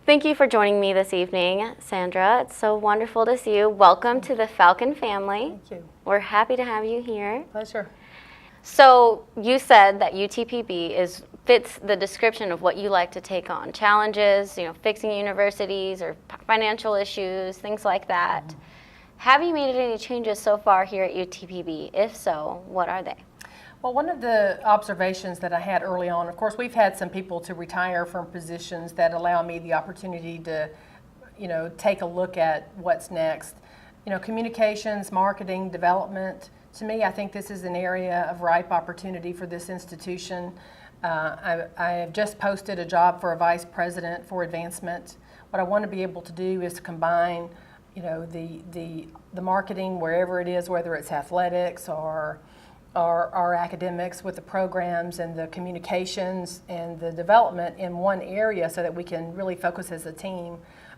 Thank you for joining me this evening, Sandra. It's so wonderful to see you. Welcome to the Falcon family. Thank you. We're happy to have you here. Pleasure. So you said that UTPB fits the description of what you like to take on. Challenges, fixing universities or financial issues, things like that. Mm-hmm. Have you made any changes so far here at UTPB? If so, what are they? Well, one of the observations that I had early on, of course, we've had some people to retire from positions that allow me the opportunity to, take a look at what's next. Communications, marketing, development. To me, I think this is an area of ripe opportunity for this institution. I have just posted a job for a vice president for advancement. What I want to be able to do is to combine, the marketing wherever it is, whether it's athletics or our academics, with the programs and the communications and the development in one area, so that we can really focus as a team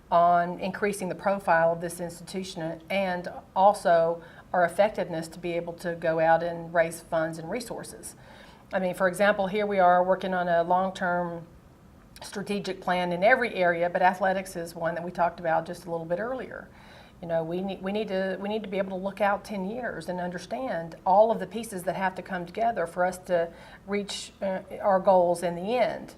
on increasing the profile of this institution and also our effectiveness to be able to go out and raise funds and resources. I mean, for example, here we are working on a long-term strategic plan in every area, but athletics is one that we talked about just a little bit earlier. We need to be able to look out 10 years and understand all of the pieces that have to come together for us to reach our goals in the end.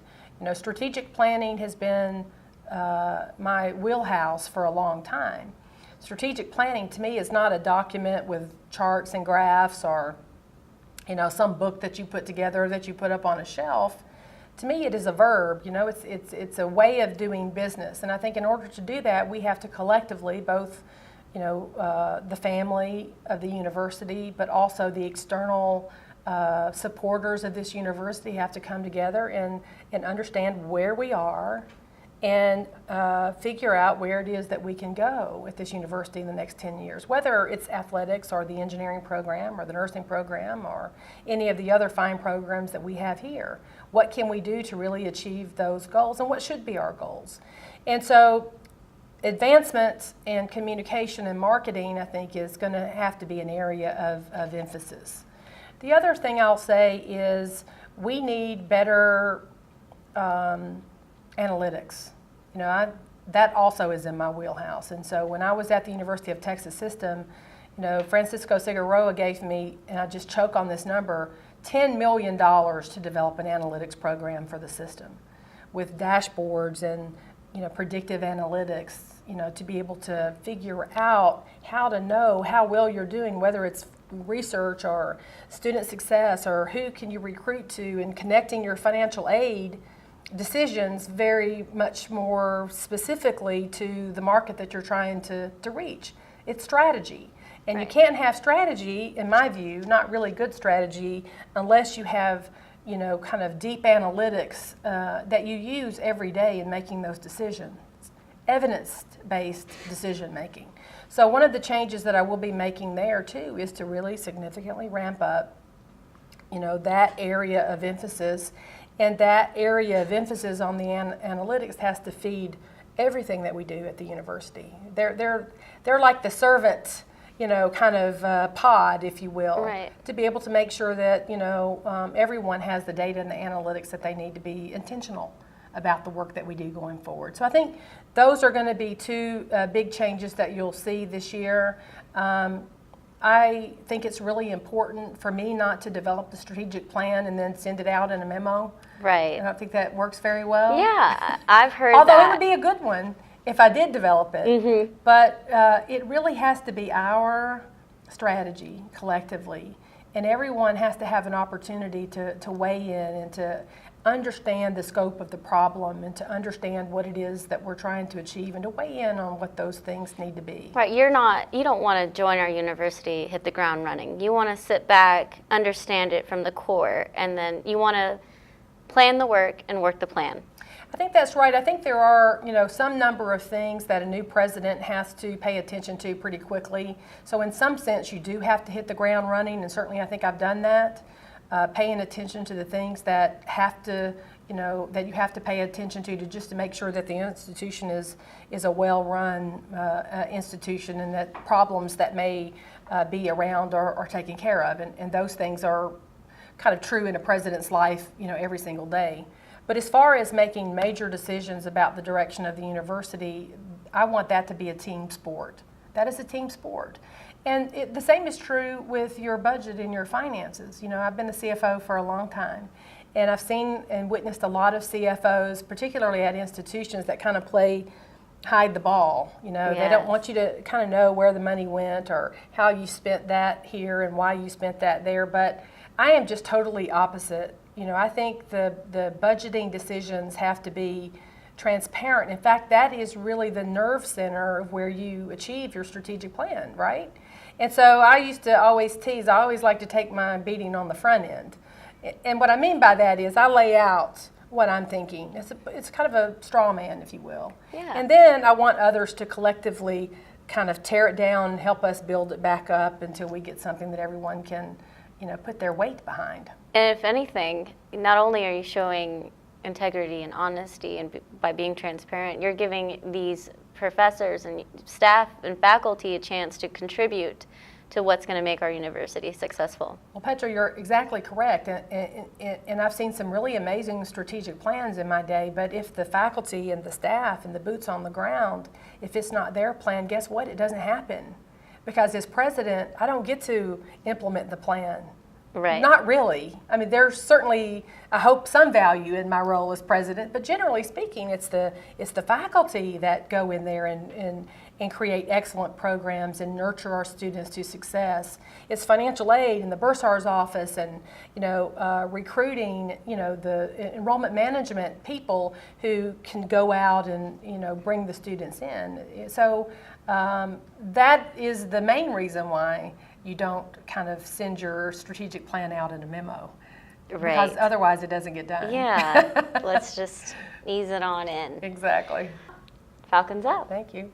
Strategic planning has been my wheelhouse for a long time. Strategic planning to me is not a document with charts and graphs or some book that you put together that you put up on a shelf. To me, it is a verb. It's a way of doing business, and I think in order to do that, we have to collectively, both, the family of the university, but also the external supporters of this university, have to come together and understand where we are and figure out where it is that we can go at this university in the next 10 years, whether it's athletics or the engineering program or the nursing program or any of the other fine programs that we have here. What can we do to really achieve those goals, and what should be our goals? And so advancement and communication and marketing, I think, is going to have to be an area of emphasis. The other thing I'll say is we need better analytics. That also is in my wheelhouse. And so when I was at the University of Texas System, Francisco Figueroa gave me, and I just choke on this number, $10 million to develop an analytics program for the system with dashboards and predictive analytics, to be able to figure out how to know how well you're doing, whether it's research or student success or who can you recruit to, and connecting your financial aid decisions very much more specifically to the market that you're trying to reach. It's strategy. And right. You can't have strategy, in my view, not really good strategy, unless you have, kind of deep analytics that you use every day in making those decisions. Evidence-based decision making. So one of the changes that I will be making there too is to really significantly ramp up, that area of emphasis. And that area of emphasis on the analytics has to feed everything that we do at the university. They're like the servant, kind of pod, if you will, right. to be able to make sure that everyone has the data and the analytics that they need to be intentional about the work that we do going forward. So I think those are going to be two big changes that you'll see this year. I think it's really important for me not to develop the strategic plan and then send it out in a memo. Right. I don't think that works very well. Yeah, I've heard Although that. it would be a good one if I did develop it. Mm-hmm. But it really has to be our strategy collectively. And everyone has to have an opportunity to weigh in and to understand the scope of the problem and to understand what it is that we're trying to achieve and to weigh in on what those things need to be. Right, you don't want to join our university, hit the ground running. You want to sit back, understand it from the core, and then you want to plan the work and work the plan. I think that's right. I think there are, some number of things that a new president has to pay attention to pretty quickly. So in some sense, you do have to hit the ground running, and certainly I think I've done that. Paying attention to the things that have to, that you have to pay attention to just to make sure that the institution is a well-run institution, and that problems that may be around are taken care of. And those things are kind of true in a president's life, every single day. But as far as making major decisions about the direction of the university, I want that to be a team sport. That is a team sport. And the same is true with your budget and your finances. You know, I've been the CFO for a long time, and I've seen and witnessed a lot of CFOs, particularly at institutions, that kind of play hide the ball. You know, they don't want you to kind of know where the money went or how you spent that here and why you spent that there. But I am just totally opposite. You know, I think the budgeting decisions have to be transparent. In fact, that is really the nerve center of where you achieve your strategic plan, right? And so I used to always tease, I always like to take my beating on the front end. And what I mean by that is I lay out what I'm thinking. It's kind of a straw man, if you will. Yeah. And then I want others to collectively kind of tear it down and help us build it back up until we get something that everyone can, you know, put their weight behind. And if anything, not only are you showing integrity and honesty and by being transparent, you're giving these professors and staff and faculty a chance to contribute to what's going to make our university successful. Well, Petra, you're exactly correct, and I've seen some really amazing strategic plans in my day, but if the faculty and the staff and the boots on the ground, if it's not their plan, guess what? It doesn't happen. Because as president, I don't get to implement the plan. Right. Not really. I mean, there's certainly, I hope, some value in my role as president, but generally speaking, it's the faculty that go in there and create excellent programs and nurture our students to success. It's financial aid and the bursar's office and, you know, recruiting, you know, the enrollment management people who can go out and, you know, bring the students in. So that is the main reason why you don't kind of send your strategic plan out in a memo. Right. Because otherwise it doesn't get done. Yeah, let's just ease it on in. Exactly. Falcon's up. Thank you.